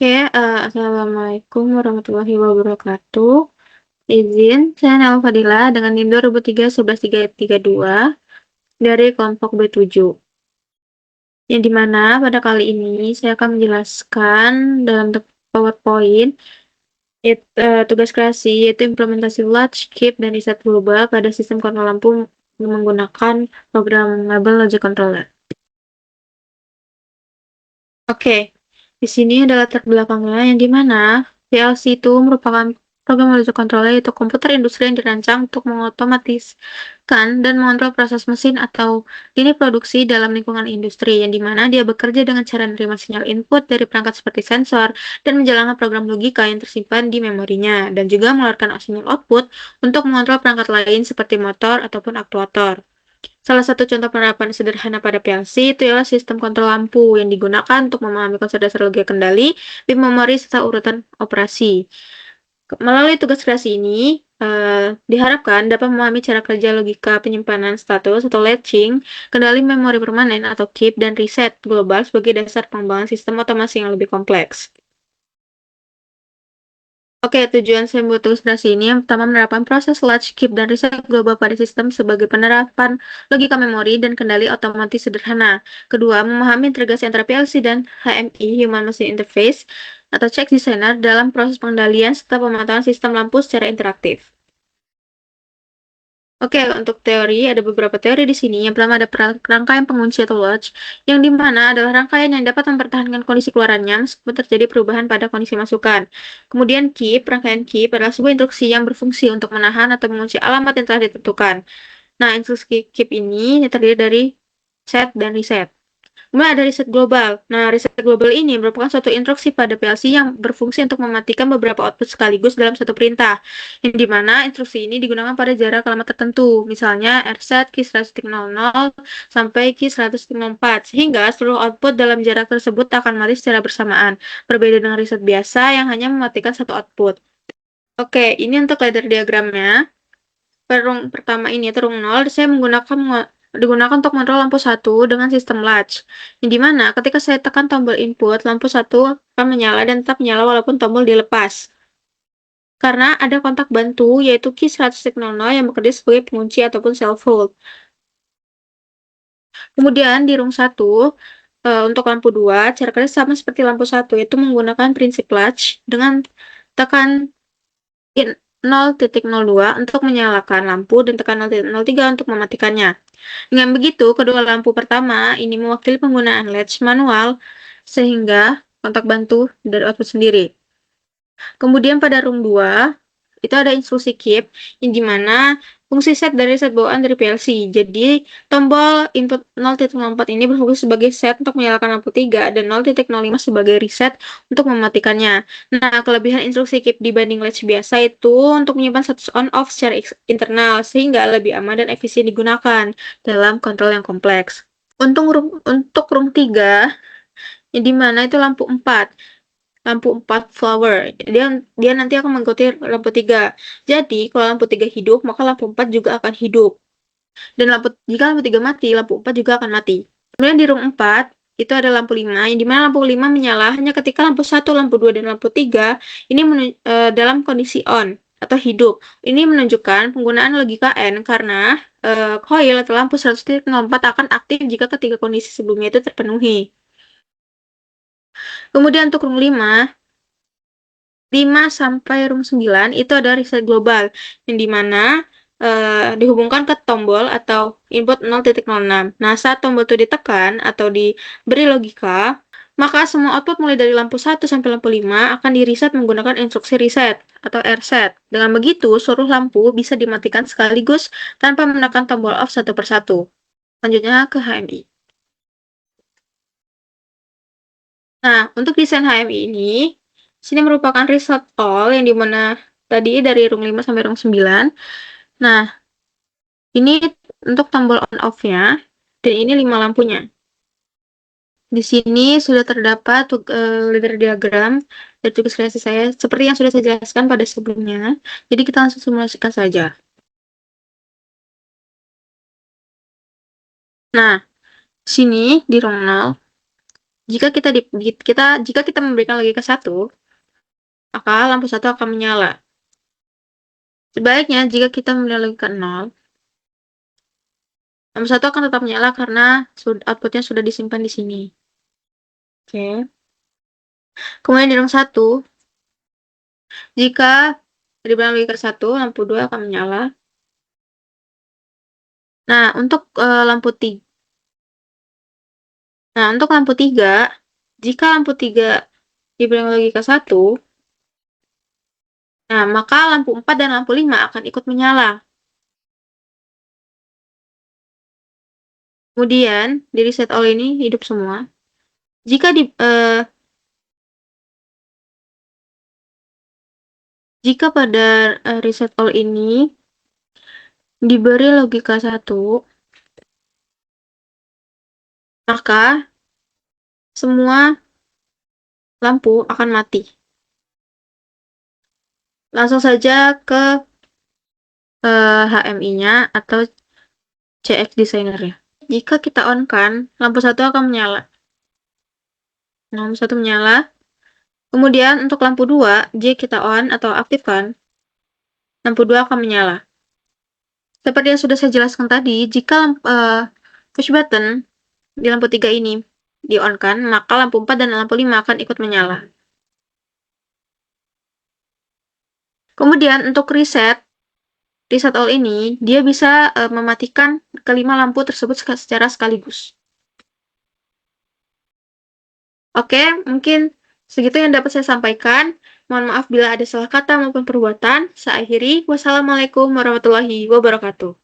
Assalamualaikum warahmatullahi wabarakatuh. Izin, saya Nala Fadila dengan NIM 2003-11332 dari kelompok B7. Yang dimana pada kali ini saya akan menjelaskan dalam PowerPoint tugas kreasi yaitu implementasi latch, keep, dan reset global pada sistem kontrol lampu menggunakan programmable logic controller. Oke, di sini adalah latar belakangnya yang dimana PLC itu merupakan program logic controller yaitu komputer industri yang dirancang untuk mengotomatiskan dan mengontrol proses mesin atau lini produksi dalam lingkungan industri yang dimana dia bekerja dengan cara menerima sinyal input dari perangkat seperti sensor dan menjalankan program logika yang tersimpan di memorinya dan juga mengeluarkan sinyal output untuk mengontrol perangkat lain seperti motor ataupun aktuator. Salah satu contoh penerapan sederhana pada PLC itu ialah sistem kontrol lampu yang digunakan untuk memahami konsep dasar logika kendali, bit memori, serta urutan operasi. Melalui tugas kreasi ini, diharapkan dapat memahami cara kerja logika penyimpanan status atau latching, kendali memori permanen atau keep, dan reset global sebagai dasar pengembangan sistem otomasi yang lebih kompleks. Oke, tujuan saya membuat ilustrasi ini yang pertama menerapkan proses latch, keep, dan reset global pada sistem sebagai penerapan logika memori dan kendali otomatis sederhana. Kedua, memahami integrasi antara PLC dan HMI (Human Machine Interface) atau check designer dalam proses pengendalian serta pemantauan sistem lampu secara interaktif. Oke, untuk teori, ada beberapa teori di sini. Yang pertama ada rangkaian pengunci atau latch, yang dimana adalah rangkaian yang dapat mempertahankan kondisi keluarannya meskipun terjadi perubahan pada kondisi masukan. Kemudian keep, rangkaian keep adalah sebuah instruksi yang berfungsi untuk menahan atau mengunci alamat yang telah ditentukan. Nah, instruksi keep ini terdiri dari set dan reset. Kemudian ada riset global. Nah, riset global ini merupakan suatu instruksi pada PLC yang berfungsi untuk mematikan beberapa output sekaligus dalam satu perintah, yang dimana instruksi ini digunakan pada jarak alamat tertentu, misalnya RSet key 100.00 sampai key 100.04, sehingga seluruh output dalam jarak tersebut akan mati secara bersamaan, berbeda dengan riset biasa yang hanya mematikan satu output. Oke, ini untuk ladder diagramnya. Rung pertama ini atau rung 0, saya digunakan untuk mengontrol lampu 1 dengan sistem latch, yang dimana ketika saya tekan tombol input, lampu 1 akan menyala dan tetap menyala walaupun tombol dilepas. Karena ada kontak bantu, yaitu key 100.00 yang bekerja sebagai pengunci ataupun self-hold. Kemudian di rung 1, untuk lampu 2, cara kerja sama seperti lampu 1, yaitu menggunakan prinsip latch dengan tekan 0.02 untuk menyalakan lampu dan tekan 0.03 untuk mematikannya. Dengan begitu, kedua lampu pertama ini mewakili penggunaan latch manual sehingga kontak bantu dari output sendiri. Kemudian pada rung 2, itu ada instruksi keep, yang dimana fungsi set dari set bawaan dari PLC. Jadi, tombol input 0.04 ini berfungsi sebagai set untuk menyalakan lampu 3 dan 0.05 sebagai reset untuk mematikannya. Nah, kelebihan instruksi keep dibanding latch biasa itu untuk menyimpan status on-off secara internal, sehingga lebih aman dan efisien digunakan dalam kontrol yang kompleks. Untuk rung 3, yang dimana itu lampu 4 flower. Dia nanti akan mengikuti lampu 3. Jadi, kalau lampu 3 hidup, maka lampu 4 juga akan hidup. Dan jika lampu 3 mati, lampu 4 juga akan mati. Kemudian di rung 4, itu ada lampu 5, yang dimana lampu 5 menyala hanya ketika lampu 1, lampu 2, dan lampu 3 ini dalam kondisi on atau hidup. Ini menunjukkan penggunaan logika N karena coil atau lampu 100.04 akan aktif jika ketiga kondisi sebelumnya itu terpenuhi. Kemudian untuk rung 5 sampai rung 9 itu ada reset global, yang dimana dihubungkan ke tombol atau input 0.06. Nah, saat tombol itu ditekan atau diberi logika, maka semua output mulai dari lampu 1 sampai lampu 5 akan di-reset menggunakan instruksi reset atau RSet. Dengan begitu, seluruh lampu bisa dimatikan sekaligus tanpa menekan tombol off satu persatu. Selanjutnya ke HMI. Nah, untuk desain HMI ini, sini merupakan reset all yang dimana tadi dari rung 5 sampai rung 9. Nah, ini untuk tombol on off-nya, dan ini 5 lampunya. Di sini sudah terdapat ladder diagram dari tugas kreasi saya, seperti yang sudah saya jelaskan pada sebelumnya. Jadi kita langsung simulasikan saja. Nah, sini di rung 0, Jika kita memberikan logika 1, maka lampu 1 akan menyala. Sebaliknya, jika kita memberikan logika 0, lampu 1 akan tetap menyala karena outputnya sudah disimpan di sini. Oke. Kemudian di ruang 1, jika diberikan logika 1, lampu 2 akan menyala. Nah, untuk lampu 3, jika lampu 3 diberikan logika 1, nah, maka lampu 4 dan lampu 5 akan ikut menyala. Kemudian, di reset all ini hidup semua. Jika pada reset all ini diberi logika 1, maka semua lampu akan mati. Langsung saja ke HMI-nya atau CX designer-nya. Jika kita on-kan, lampu 1 akan menyala. Lampu 1 menyala. Kemudian untuk lampu 2, jika kita on atau aktifkan, lampu 2 akan menyala. Seperti yang sudah saya jelaskan tadi, jika push button di lampu 3 ini di-on-kan, maka lampu 4 dan lampu 5 akan ikut menyala. Kemudian untuk reset all ini, dia bisa mematikan kelima lampu tersebut secara sekaligus. Oke, mungkin segitu yang dapat saya sampaikan. Mohon maaf bila ada salah kata maupun perbuatan. Saya akhiri. Wassalamualaikum warahmatullahi wabarakatuh.